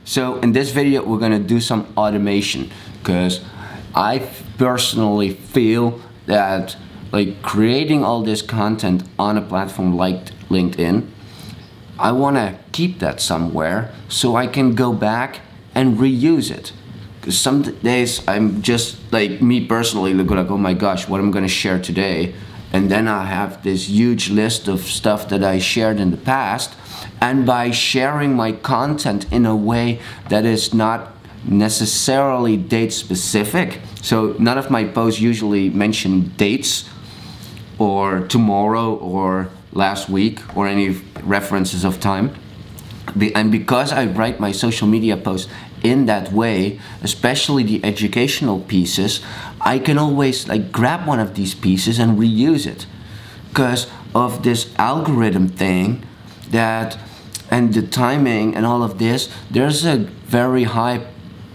So in this video we're gonna do some automation, because I personally feel that like creating all this content on a platform like LinkedIn, I wanna keep that somewhere so I can go back and reuse it. Because some days I'm just like, me personally, look like, oh my gosh, what I'm gonna share today. And then I have this huge list of stuff that I shared in the past. And by sharing my content in a way that is not necessarily date specific, so none of my posts usually mention dates or tomorrow or last week or any references of time. And because I write my social media posts in that way, especially the educational pieces, I can always like grab one of these pieces and reuse it. Because of this algorithm thing that, and the timing and all of this, there's a very high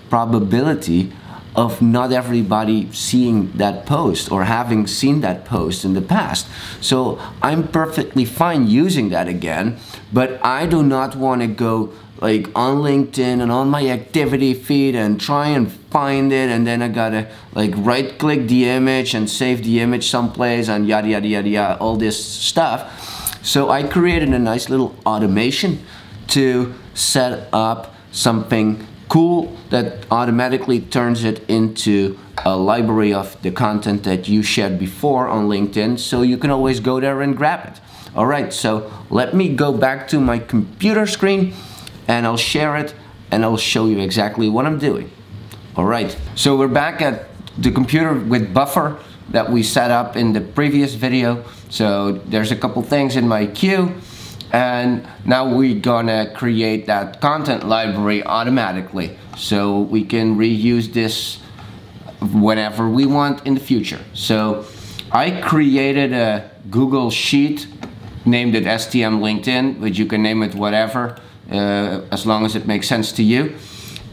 probability of not everybody seeing that post or having seen that post in the past. So I'm perfectly fine using that again, but I do not want to go like on LinkedIn and on my activity feed and try and find it, and then I gotta like right click the image and save the image someplace and yada yada yada yada, all this stuff. So I created a nice little automation to set up something cool that automatically turns it into a library of the content that you shared before on LinkedIn, so you can always go there and grab it. Alright, so let me go back to my computer screen and I'll share it and I'll show you exactly what I'm doing. Alright, so we're back at the computer with Buffer that we set up in the previous video. So there's a couple things in my queue, and now we're gonna create that content library automatically so we can reuse this whenever we want in the future. So I created a Google Sheet, named it STM LinkedIn, but you can name it whatever, as long as it makes sense to you.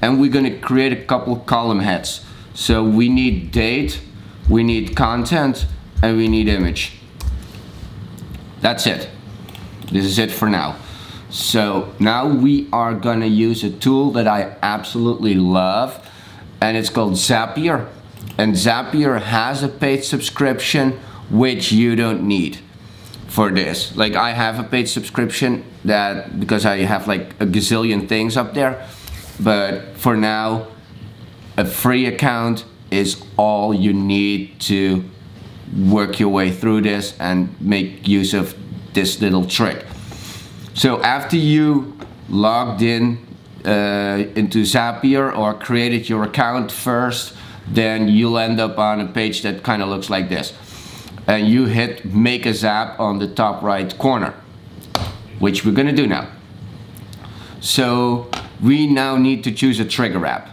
And we're gonna create a couple column heads. So we need date, we need content, and we need image. That's it. This is it for now. So now we are gonna use a tool that I absolutely love, and it's called Zapier. And Zapier has a paid subscription, which you don't need for this. Like, I have a paid subscription that because I have like a gazillion things up there, but for now a free account is all you need to work your way through this and make use of this little trick. So after you logged in into Zapier or created your account first, then you'll end up on a page that kind of looks like this. And you hit make a zap on the top right corner, which we're gonna do now. So we now need to choose a trigger app,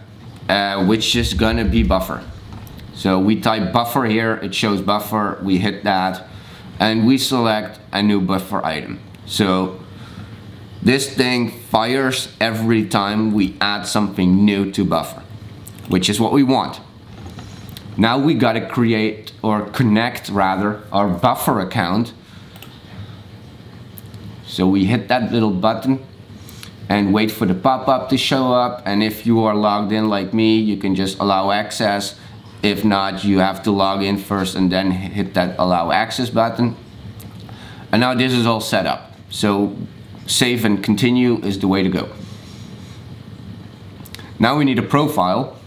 which is gonna be Buffer. So we type Buffer here, it shows Buffer, we hit that, and we select a new Buffer item. So this thing fires every time we add something new to Buffer, which is what we want. Now we gotta create, or connect rather, our Buffer account. So we hit that little button and wait for the pop-up to show up, and if you are logged in like me, you can just allow access. If not, you have to log in first and then hit that allow access button. And now this is all set up. So save and continue is the way to go. Now we need a profile.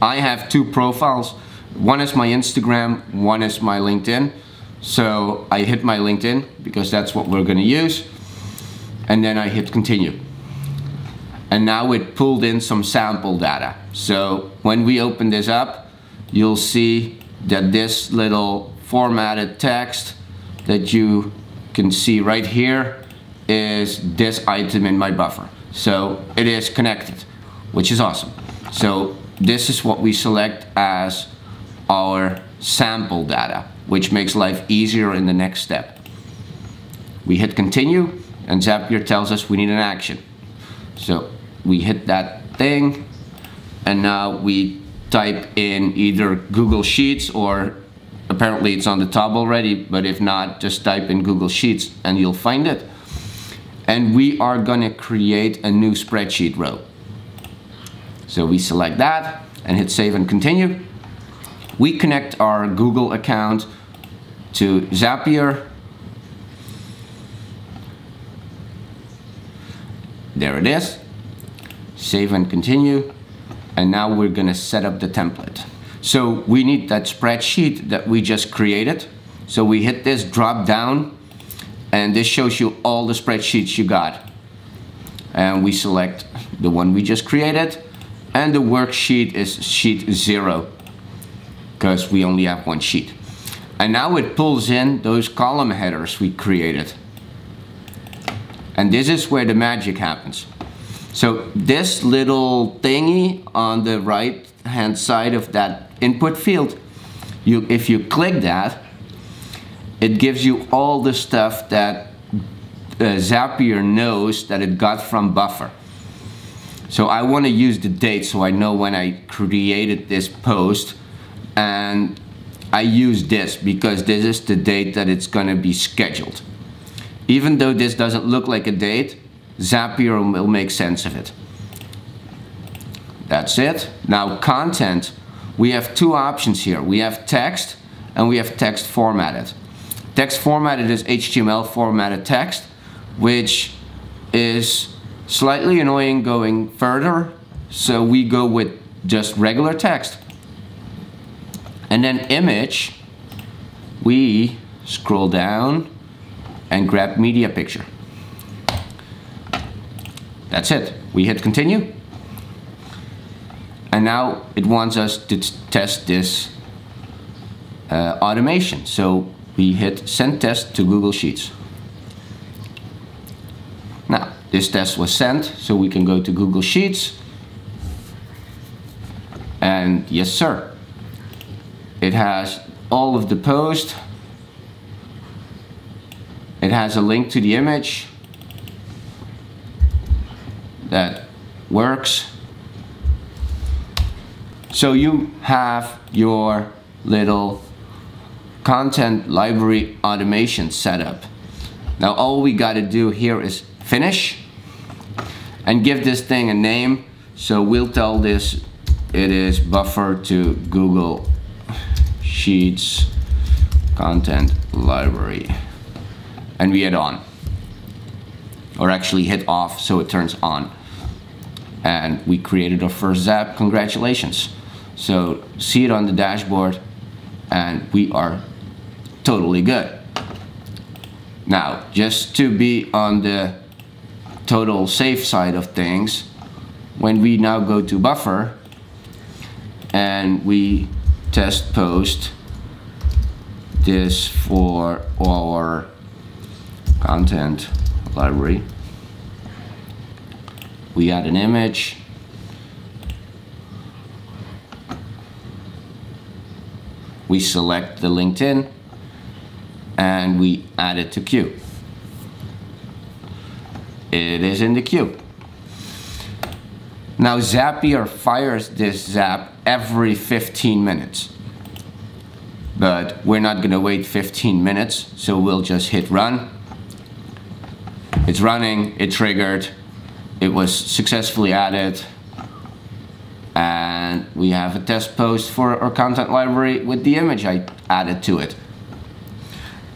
I have two profiles. One is my Instagram, one is my LinkedIn. So I hit my LinkedIn because that's what we're gonna use. And then I hit continue. And now it pulled in some sample data. So when we open this up, you'll see that this little formatted text that you can see right here is this item in my Buffer. So it is connected, which is awesome. So this is what we select as our sample data, which makes life easier in the next step. We hit continue, and Zapier tells us we need an action. So we hit that thing, and now we type in either Google Sheets, or apparently it's on the top already, but if not, just type in Google Sheets and you'll find it. And we are gonna create a new spreadsheet row. So we select that and hit save and continue. We connect our Google account to Zapier. There it is. Save and continue. And now we're gonna set up the template. So we need that spreadsheet that we just created. So we hit this drop down and this shows you all the spreadsheets you got. And we select the one we just created, and the worksheet is sheet 0 because we only have one sheet. And now it pulls in those column headers we created. And this is where the magic happens. So this little thingy on the right hand side of that input field, if you click that, it gives you all the stuff that Zapier knows that it got from Buffer. So I want to use the date so I know when I created this post, and I use this because this is the date that it's going to be scheduled. Even though this doesn't look like a date, Zapier will make sense of it. That's it. Now content, we have two options here. We have text and we have text formatted. Text formatted is HTML formatted text, which is slightly annoying going further, so we go with just regular text. And then image, we scroll down and grab media picture. That's it. We hit continue. And now it wants us to test this automation. So we hit send test to Google Sheets. Now, this test was sent, so we can go to Google Sheets. And yes, sir. It has all of the post. It has a link to the image. That works. So you have your little content library automation set up. Now all we got to do here is finish and give this thing a name. So we'll tell this it is Buffer to Google Sheets content library, and we hit on, or actually hit off so it turns on. And we created our first Zap. Congratulations. So see it on the dashboard and we are totally good. Now, just to be on the total safe side of things, when we now go to Buffer and we test post this for our content library, we add an image, we select the LinkedIn, and we add it to queue. It is in the queue. Now Zapier fires this Zap every 15 minutes. But we're not gonna wait 15 minutes, so we'll just hit run. It's running, it triggered, it was successfully added, and we have a test post for our content library with the image I added to it.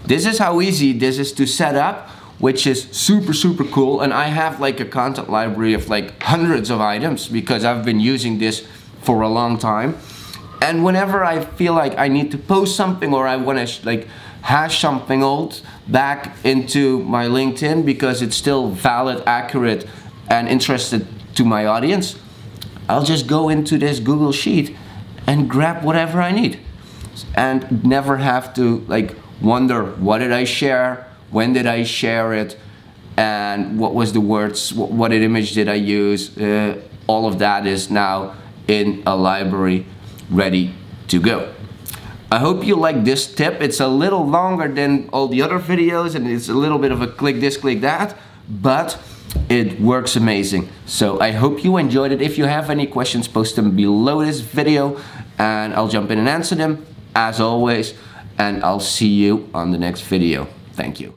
This is how easy this is to set up, which is super cool. And I have like a content library of like hundreds of items because I've been using this for a long time. And whenever I feel like I need to post something or I want to like hash something old back into my LinkedIn because it's still valid, accurate, and interested to my audience, I'll just go into this Google Sheet and grab whatever I need and never have to like wonder what did I share, when did I share it, and what was the words, what image did I use. All of that is now in a library ready to go. I hope you like this tip. It's a little longer than all the other videos and it's a little bit of a click this, click that, but it works amazing. So I hope you enjoyed it. If you have any questions, post them below this video and I'll jump in and answer them as always, and I'll see you on the next video. Thank you.